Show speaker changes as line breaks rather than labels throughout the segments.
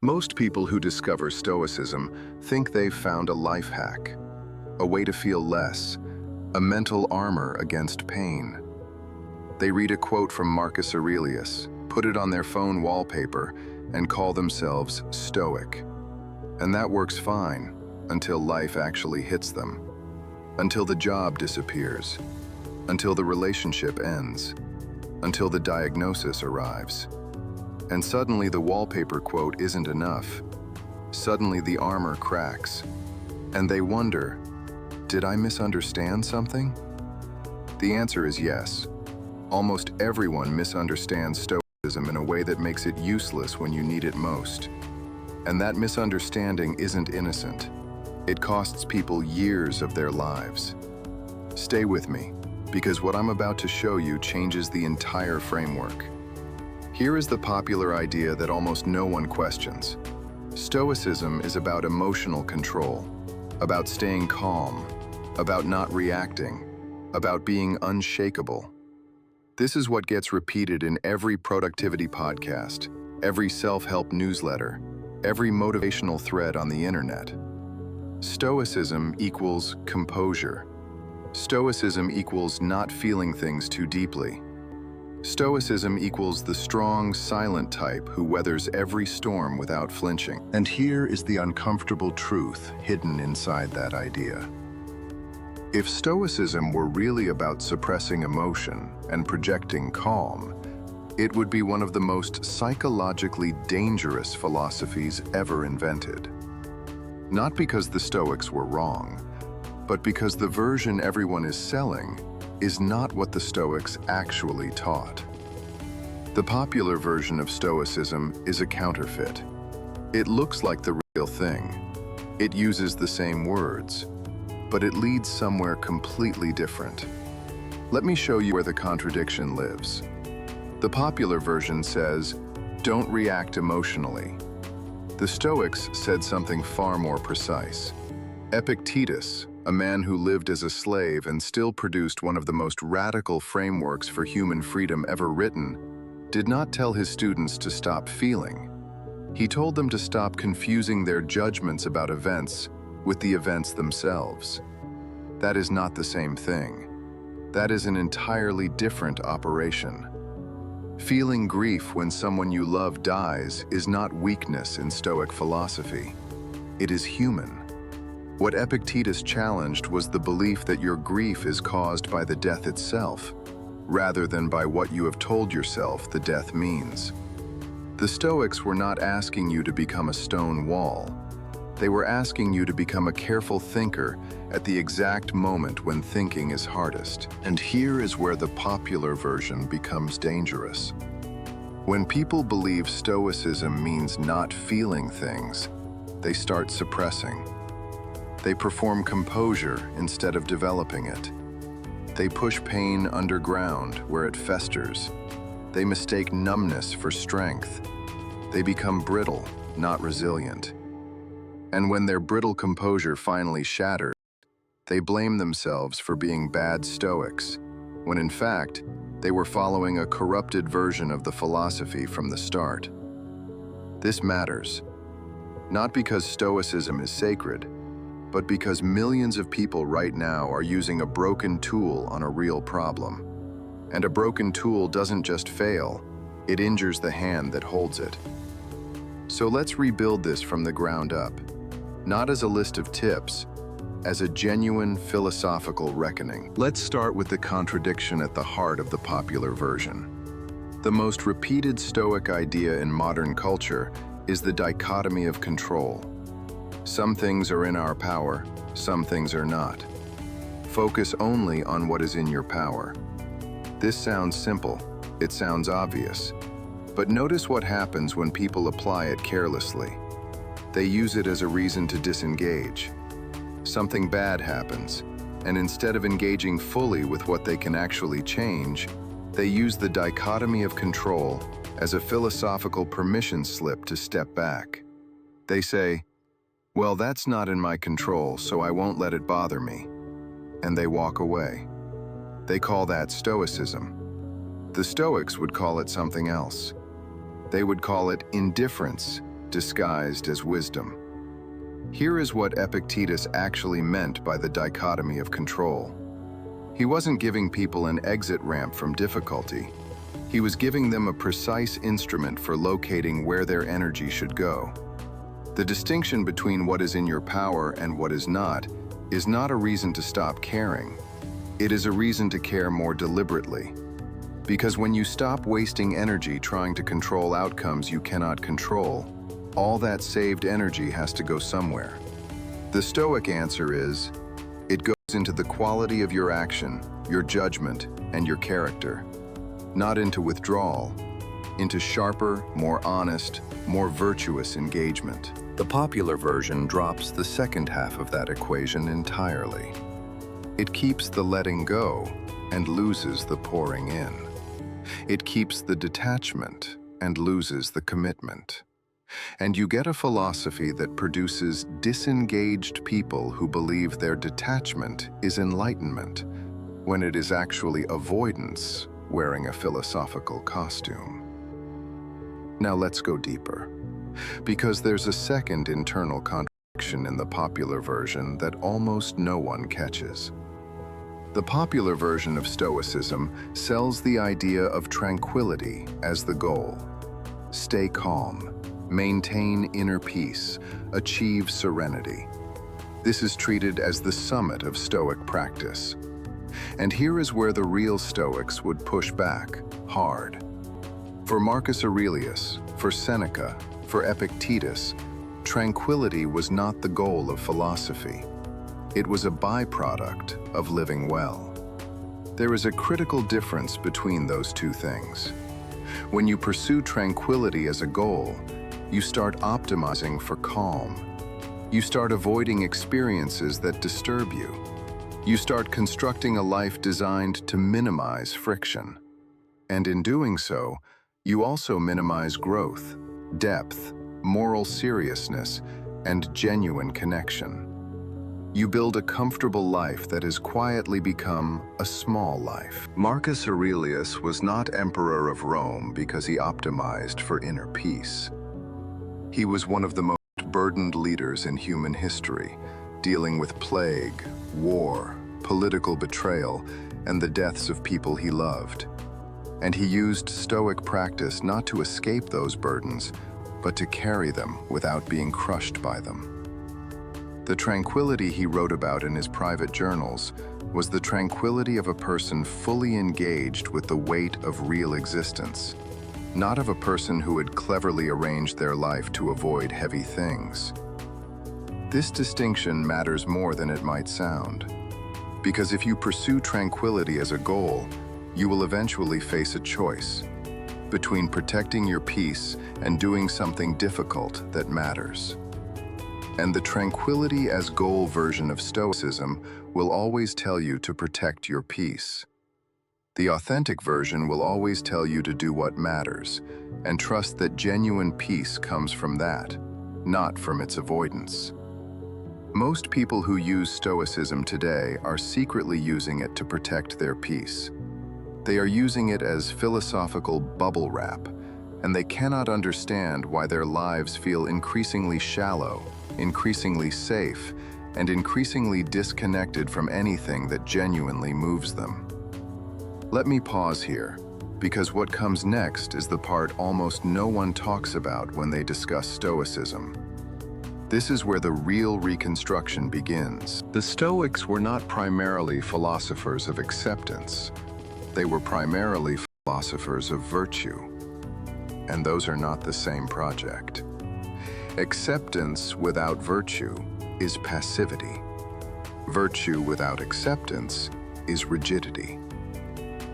Most people who discover Stoicism think they've found a life hack, a way to feel less, a mental armor against pain. They read a quote from Marcus Aurelius, put it on their phone wallpaper, and call themselves Stoic. And that works fine until life actually hits them, until the job disappears, until the relationship ends, until the diagnosis arrives. And suddenly the wallpaper quote isn't enough. Suddenly the armor cracks, and they wonder, did I misunderstand something? The answer is yes. Almost everyone misunderstands Stoicism in a way that makes it useless when you need it most. And that misunderstanding isn't innocent. It costs people years of their lives. Stay with me, because what I'm about to show you changes the entire framework. Here is the popular idea that almost no one questions. Stoicism is about emotional control, about staying calm, about not reacting, about being unshakable. This is what gets repeated in every productivity podcast, every self-help newsletter, every motivational thread on the internet. Stoicism equals composure. Stoicism equals not feeling things too deeply. Stoicism equals the strong, silent type who weathers every storm without flinching. And here is the uncomfortable truth hidden inside that idea. If Stoicism were really about suppressing emotion and projecting calm, it would be one of the most psychologically dangerous philosophies ever invented. Not because the Stoics were wrong, but because the version everyone is selling is not what the Stoics actually taught. The popular version of Stoicism is a counterfeit. It looks like the real thing. It uses the same words, but it leads somewhere completely different. Let me show you where the contradiction lives. The popular version says, don't react emotionally. The Stoics said something far more precise. Epictetus, a man who lived as a slave and still produced one of the most radical frameworks for human freedom ever written, did not tell his students to stop feeling. He told them to stop confusing their judgments about events with the events themselves. That is not the same thing. That is an entirely different operation. Feeling grief when someone you love dies is not weakness in Stoic philosophy. It is human. What Epictetus challenged was the belief that your grief is caused by the death itself, rather than by what you have told yourself the death means. The Stoics were not asking you to become a stone wall. They were asking you to become a careful thinker at the exact moment when thinking is hardest. And here is where the popular version becomes dangerous. When people believe Stoicism means not feeling things, they start suppressing. They perform composure instead of developing it. They push pain underground where it festers. They mistake numbness for strength. They become brittle, not resilient. And when their brittle composure finally shatters, they blame themselves for being bad Stoics, when in fact, they were following a corrupted version of the philosophy from the start. This matters, not because Stoicism is sacred, but because millions of people right now are using a broken tool on a real problem. And a broken tool doesn't just fail, it injures the hand that holds it. So let's rebuild this from the ground up, not as a list of tips, as a genuine philosophical reckoning. Let's start with the contradiction at the heart of the popular version. The most repeated Stoic idea in modern culture is the dichotomy of control. Some things are in our power, some things are not. Focus only on what is in your power. This sounds simple, it sounds obvious, but notice what happens when people apply it carelessly. They use it as a reason to disengage. Something bad happens, and instead of engaging fully with what they can actually change, they use the dichotomy of control as a philosophical permission slip to step back. They say, well, that's not in my control, so I won't let it bother me. And they walk away. They call that Stoicism. The Stoics would call it something else. They would call it indifference, disguised as wisdom. Here is what Epictetus actually meant by the dichotomy of control. He wasn't giving people an exit ramp from difficulty. He was giving them a precise instrument for locating where their energy should go. The distinction between what is in your power and what is not a reason to stop caring. It is a reason to care more deliberately. Because when you stop wasting energy trying to control outcomes you cannot control, all that saved energy has to go somewhere. The Stoic answer is, it goes into the quality of your action, your judgment, and your character. Not into withdrawal, into sharper, more honest, more virtuous engagement. The popular version drops the second half of that equation entirely. It keeps the letting go and loses the pouring in. It keeps the detachment and loses the commitment. And you get a philosophy that produces disengaged people who believe their detachment is enlightenment, when it is actually avoidance wearing a philosophical costume. Now let's go deeper, because there's a second internal contradiction in the popular version that almost no one catches. The popular version of Stoicism sells the idea of tranquility as the goal. Stay calm. Maintain inner peace, achieve serenity. This is treated as the summit of Stoic practice. And here is where the real Stoics would push back, hard. For Marcus Aurelius, for Seneca, for Epictetus, tranquility was not the goal of philosophy. It was a byproduct of living well. There is a critical difference between those two things. When you pursue tranquility as a goal, you start optimizing for calm. You start avoiding experiences that disturb you. You start constructing a life designed to minimize friction. And in doing so, you also minimize growth, depth, moral seriousness, and genuine connection. You build a comfortable life that has quietly become a small life. Marcus Aurelius was not emperor of Rome because he optimized for inner peace. He was one of the most burdened leaders in human history, dealing with plague, war, political betrayal, and the deaths of people he loved. And he used Stoic practice not to escape those burdens, but to carry them without being crushed by them. The tranquility he wrote about in his private journals was the tranquility of a person fully engaged with the weight of real existence, not of a person who had cleverly arranged their life to avoid heavy things. This distinction matters more than it might sound, because if you pursue tranquility as a goal, you will eventually face a choice between protecting your peace and doing something difficult that matters. And the tranquility as goal version of Stoicism will always tell you to protect your peace. The authentic version will always tell you to do what matters, and trust that genuine peace comes from that, not from its avoidance. Most people who use Stoicism today are secretly using it to protect their peace. They are using it as philosophical bubble wrap, and they cannot understand why their lives feel increasingly shallow, increasingly safe, and increasingly disconnected from anything that genuinely moves them. Let me pause here, because what comes next is the part almost no one talks about when they discuss Stoicism. This is where the real reconstruction begins. The Stoics were not primarily philosophers of acceptance. They were primarily philosophers of virtue. And those are not the same project. Acceptance without virtue is passivity. Virtue without acceptance is rigidity.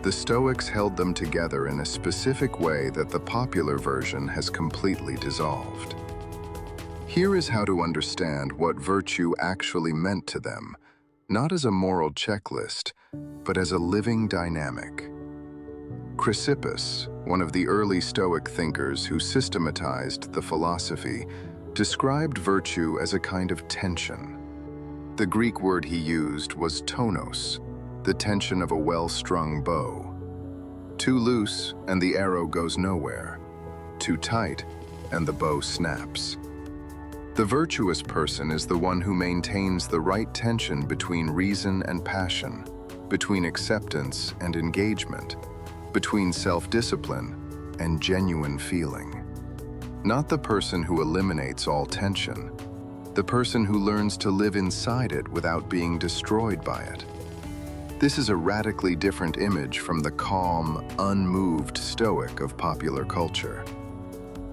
The Stoics held them together in a specific way that the popular version has completely dissolved. Here is how to understand what virtue actually meant to them, not as a moral checklist, but as a living dynamic. Chrysippus, one of the early Stoic thinkers who systematized the philosophy, described virtue as a kind of tension. The Greek word he used was tonos, the tension of a well-strung bow. Too loose, and the arrow goes nowhere. Too tight, and the bow snaps. The virtuous person is the one who maintains the right tension between reason and passion, between acceptance and engagement, between self-discipline and genuine feeling. Not the person who eliminates all tension, the person who learns to live inside it without being destroyed by it. This is a radically different image from the calm, unmoved Stoic of popular culture.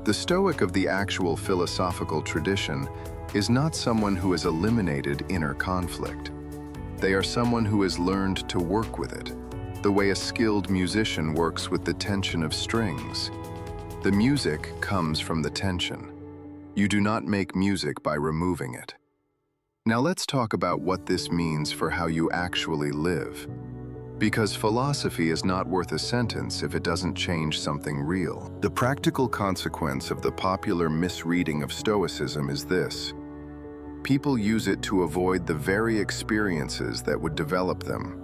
The Stoic of the actual philosophical tradition is not someone who has eliminated inner conflict. They are someone who has learned to work with it, the way a skilled musician works with the tension of strings. The music comes from the tension. You do not make music by removing it. Now let's talk about what this means for how you actually live. Because philosophy is not worth a sentence if it doesn't change something real. The practical consequence of the popular misreading of Stoicism is this: people use it to avoid the very experiences that would develop them.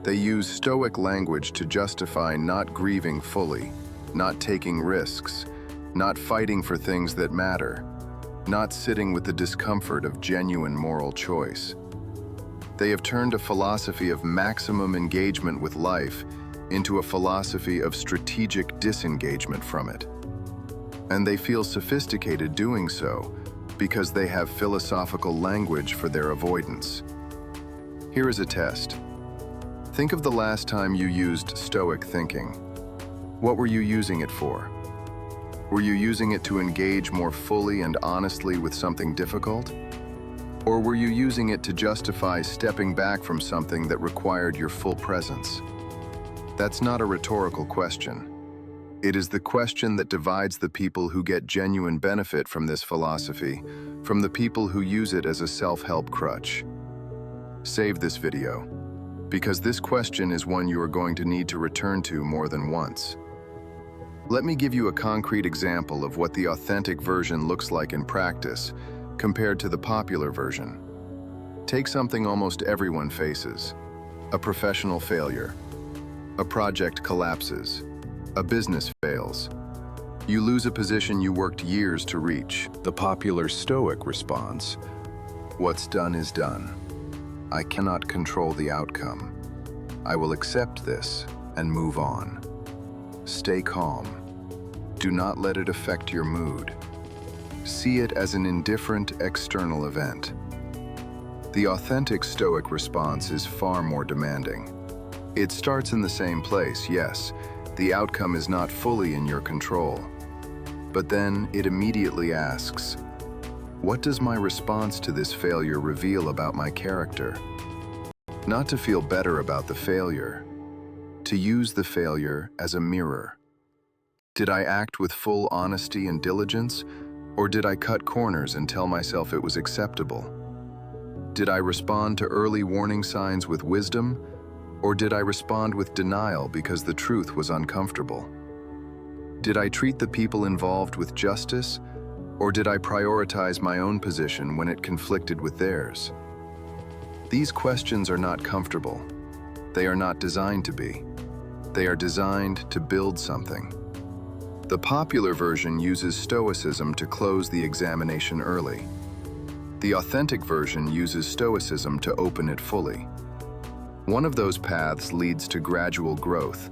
They use Stoic language to justify not grieving fully, not taking risks, not fighting for things that matter, not sitting with the discomfort of genuine moral choice. They have turned a philosophy of maximum engagement with life into a philosophy of strategic disengagement from it. And they feel sophisticated doing so because they have philosophical language for their avoidance. Here is a test. Think of the last time you used Stoic thinking. What were you using it for? Were you using it to engage more fully and honestly with something difficult? Or were you using it to justify stepping back from something that required your full presence? That's not a rhetorical question. It is the question that divides the people who get genuine benefit from this philosophy from the people who use it as a self-help crutch. Save this video, because this question is one you are going to need to return to more than once. Let me give you a concrete example of what the authentic version looks like in practice compared to the popular version. Take something almost everyone faces: a professional failure, a project collapses, a business fails. You lose a position you worked years to reach. The popular Stoic response: what's done is done. I cannot control the outcome. I will accept this and move on. Stay calm. Do not let it affect your mood. See it as an indifferent external event. The authentic Stoic response is far more demanding. It starts in the same place, yes. The outcome is not fully in your control. But then it immediately asks, what does my response to this failure reveal about my character? Not to feel better about the failure, to use the failure as a mirror. Did I act with full honesty and diligence, or did I cut corners and tell myself it was acceptable? Did I respond to early warning signs with wisdom, or did I respond with denial because the truth was uncomfortable? Did I treat the people involved with justice, or did I prioritize my own position when it conflicted with theirs? These questions are not comfortable. They are not designed to be. They are designed to build something. The popular version uses Stoicism to close the examination early. The authentic version uses Stoicism to open it fully. One of those paths leads to gradual growth.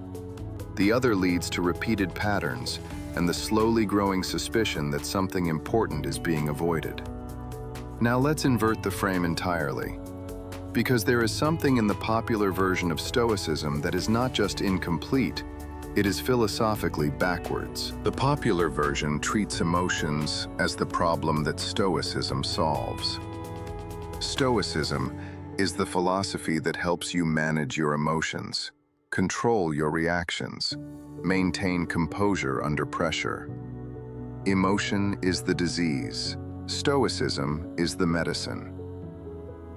The other leads to repeated patterns and the slowly growing suspicion that something important is being avoided. Now let's invert the frame entirely. Because there is something in the popular version of Stoicism that is not just incomplete, it is philosophically backwards. The popular version treats emotions as the problem that Stoicism solves. Stoicism is the philosophy that helps you manage your emotions, control your reactions, maintain composure under pressure. Emotion is the disease. Stoicism is the medicine.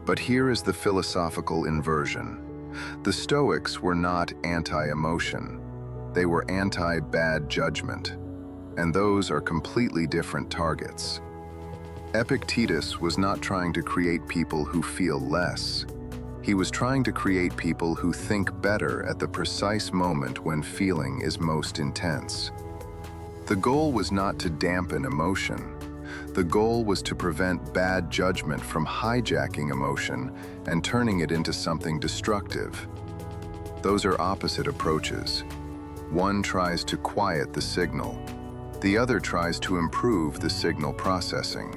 But here is the philosophical inversion. The Stoics were not anti-emotion. They were anti-bad judgment, and those are completely different targets. Epictetus was not trying to create people who feel less. He was trying to create people who think better at the precise moment when feeling is most intense. The goal was not to dampen emotion. The goal was to prevent bad judgment from hijacking emotion and turning it into something destructive. Those are opposite approaches. One tries to quiet the signal. The other tries to improve the signal processing.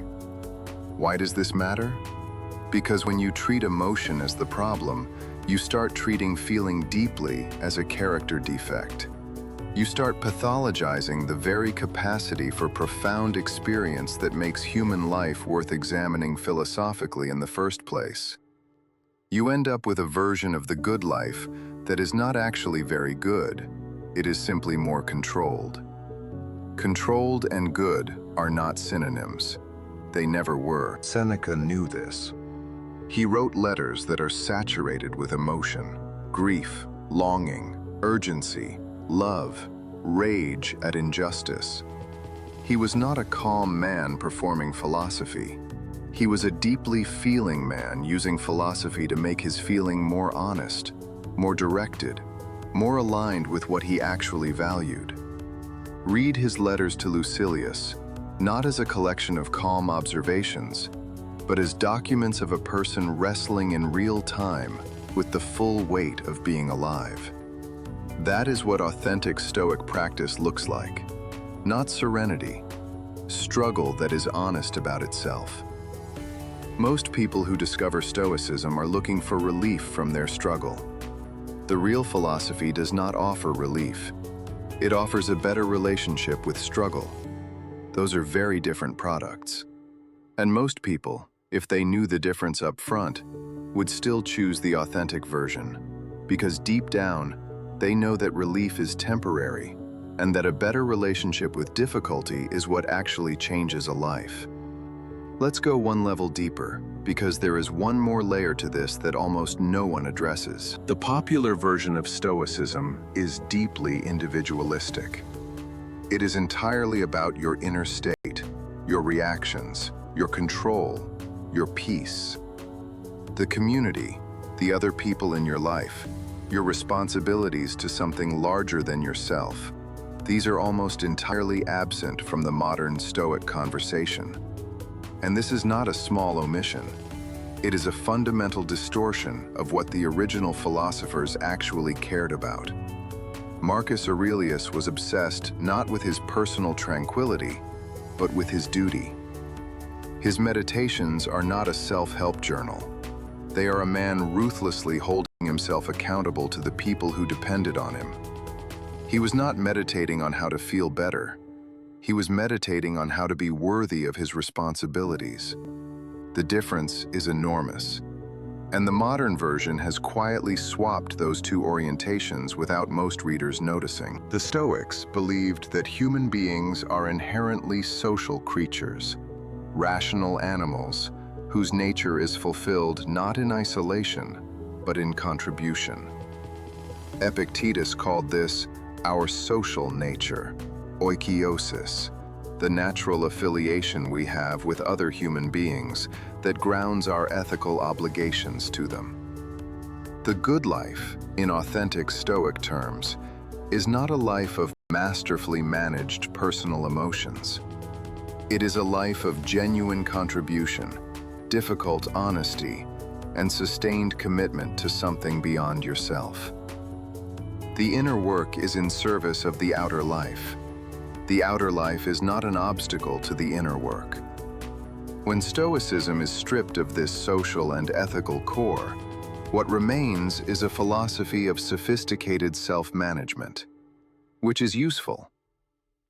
Why does this matter? Because when you treat emotion as the problem, you start treating feeling deeply as a character defect. You start pathologizing the very capacity for profound experience that makes human life worth examining philosophically in the first place. You end up with a version of the good life that is not actually very good. It is simply more controlled. Controlled and good are not synonyms. They never were. Seneca knew this. He wrote letters that are saturated with emotion, grief, longing, urgency, love, rage at injustice. He was not a calm man performing philosophy. He was a deeply feeling man using philosophy to make his feeling more honest, more directed, more aligned with what he actually valued. Read his letters to Lucilius, not as a collection of calm observations, but as documents of a person wrestling in real time with the full weight of being alive. That is what authentic Stoic practice looks like. Not serenity, struggle that is honest about itself. Most people who discover Stoicism are looking for relief from their struggle. The real philosophy does not offer relief. It offers a better relationship with struggle. Those are very different products. And most people, if they knew the difference up front, would still choose the authentic version, because deep down, they know that relief is temporary, and that a better relationship with difficulty is what actually changes a life. Let's go one level deeper, because there is one more layer to this that almost no one addresses. The popular version of Stoicism is deeply individualistic. It is entirely about your inner state, your reactions, your control, your peace. The community, the other people in your life, your responsibilities to something larger than yourself. These are almost entirely absent from the modern Stoic conversation. And this is not a small omission. It is a fundamental distortion of what the original philosophers actually cared about. Marcus Aurelius was obsessed not with his personal tranquility, but with his duty. His meditations are not a self-help journal. They are a man ruthlessly holding himself accountable to the people who depended on him. He was not meditating on how to feel better. He was meditating on how to be worthy of his responsibilities. The difference is enormous. And the modern version has quietly swapped those two orientations without most readers noticing. The Stoics believed that human beings are inherently social creatures, rational animals, whose nature is fulfilled not in isolation, but in contribution. Epictetus called this our social nature, oikiosis, the natural affiliation we have with other human beings that grounds our ethical obligations to them. The good life, in authentic Stoic terms, is not a life of masterfully managed personal emotions. It is a life of genuine contribution, difficult honesty, and sustained commitment to something beyond yourself. The inner work is in service of the outer life. The outer life is not an obstacle to the inner work. When Stoicism is stripped of this social and ethical core, what remains is a philosophy of sophisticated self-management, which is useful,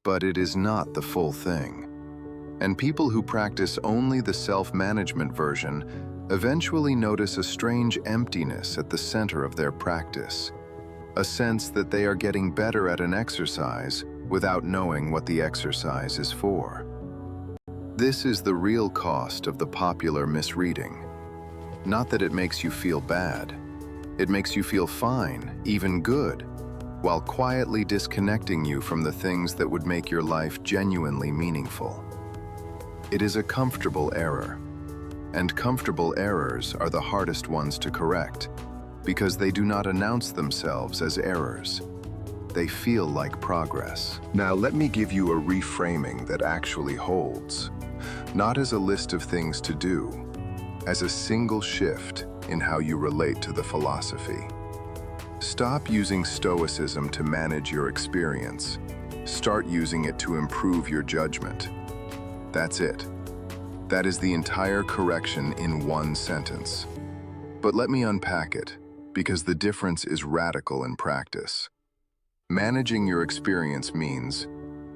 but it is not the full thing. And people who practice only the self-management version eventually notice a strange emptiness at the center of their practice, a sense that they are getting better at an exercise without knowing what the exercise is for. This is the real cost of the popular misreading. Not that it makes you feel bad. It makes you feel fine, even good, while quietly disconnecting you from the things that would make your life genuinely meaningful. It is a comfortable error, and comfortable errors are the hardest ones to correct because they do not announce themselves as errors. they feel like progress. Now let me give you a reframing that actually holds. Not as a list of things to do, as a single shift in how you relate to the philosophy. Stop using Stoicism to manage your experience. Start using it to improve your judgment. That's it. That is the entire correction in one sentence. But let me unpack it, because the difference is radical in practice. Managing your experience means,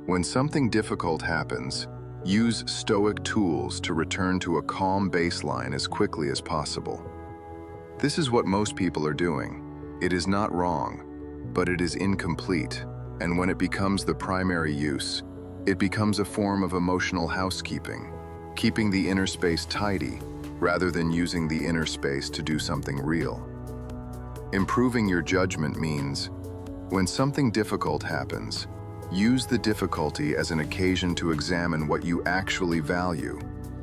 when something difficult happens, use Stoic tools to return to a calm baseline as quickly as possible. This is what most people are doing. It is not wrong, but it is incomplete, and when it becomes the primary use, it becomes a form of emotional housekeeping, keeping the inner space tidy rather than using the inner space to do something real. Improving your judgment means, when something difficult happens, use the difficulty as an occasion to examine what you actually value,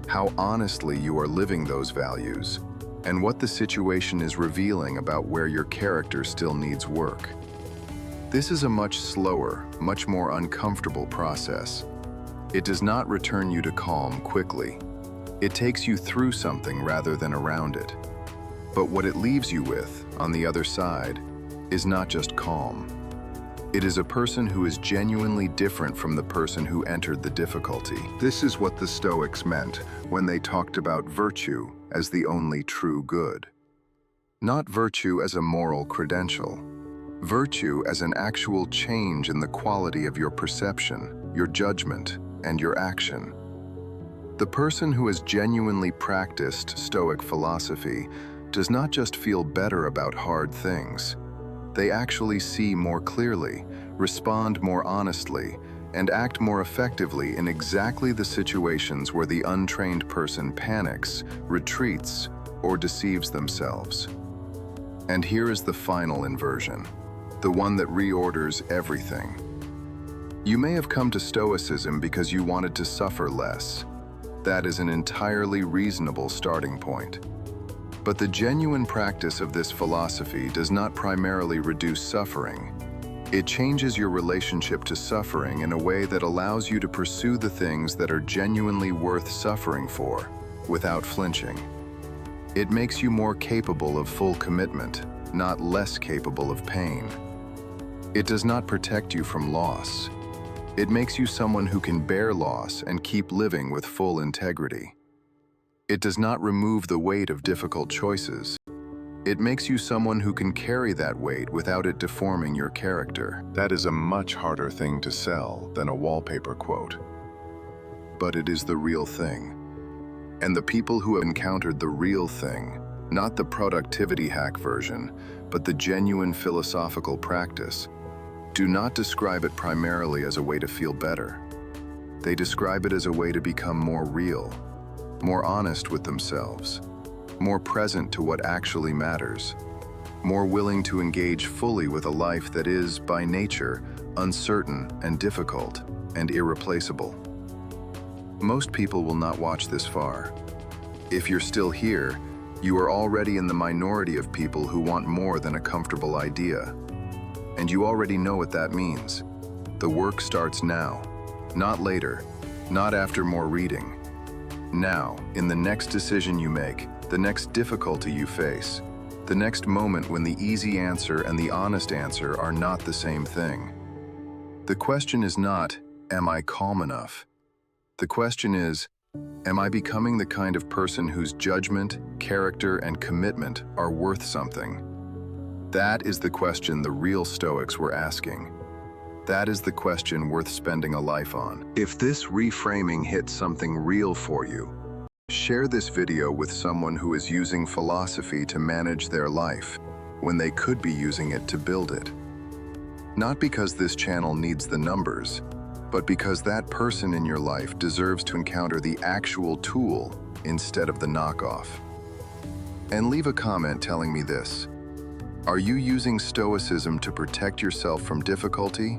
how honestly you are living those values, and what the situation is revealing about where your character still needs work. This is a much slower, much more uncomfortable process. It does not return you to calm quickly. It takes you through something rather than around it. But what it leaves you with, on the other side, is not just calm. It is a person who is genuinely different from the person who entered the difficulty. This is what the Stoics meant when they talked about virtue as the only true good. Not virtue as a moral credential. Virtue as an actual change in the quality of your perception, your judgment, and your action. The person who has genuinely practiced Stoic philosophy does not just feel better about hard things. They actually see more clearly, respond more honestly, and act more effectively in exactly the situations where the untrained person panics, retreats, or deceives themselves. And here is the final inversion, the one that reorders everything. You may have come to Stoicism because you wanted to suffer less. That is an entirely reasonable starting point. But the genuine practice of this philosophy does not primarily reduce suffering. It changes your relationship to suffering in a way that allows you to pursue the things that are genuinely worth suffering for, without flinching. It makes you more capable of full commitment, not less capable of pain. It does not protect you from loss. It makes you someone who can bear loss and keep living with full integrity. It does not remove the weight of difficult choices. It makes you someone who can carry that weight without it deforming your character. That is a much harder thing to sell than a wallpaper quote. But it is the real thing. And the people who have encountered the real thing, not the productivity hack version, but the genuine philosophical practice, do not describe it primarily as a way to feel better. They describe it as a way to become more real, more honest with themselves, more present to what actually matters, more willing to engage fully with a life that is, by nature, uncertain and difficult and irreplaceable. Most people will not watch this far. If you're still here, you are already in the minority of people who want more than a comfortable idea. And you already know what that means. The work starts now, not later, not after more reading. Now, in the next decision you make, the next difficulty you face, the next moment when the easy answer and the honest answer are not the same thing. The question is not, am I calm enough? The question is, am I becoming the kind of person whose judgment, character, and commitment are worth something? That is the question the real Stoics were asking. That is the question worth spending a life on. If this reframing hits something real for you, share this video with someone who is using philosophy to manage their life when they could be using it to build it. Not because this channel needs the numbers, but because that person in your life deserves to encounter the actual tool instead of the knockoff. And leave a comment telling me this. Are you using Stoicism to protect yourself from difficulty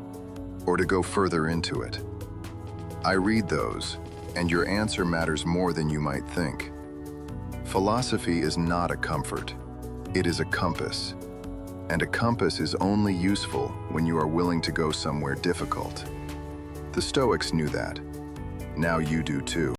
or to go further into it? I read those, and your answer matters more than you might think. Philosophy is not a comfort. It is a compass. And a compass is only useful when you are willing to go somewhere difficult. The Stoics knew that. Now you do too.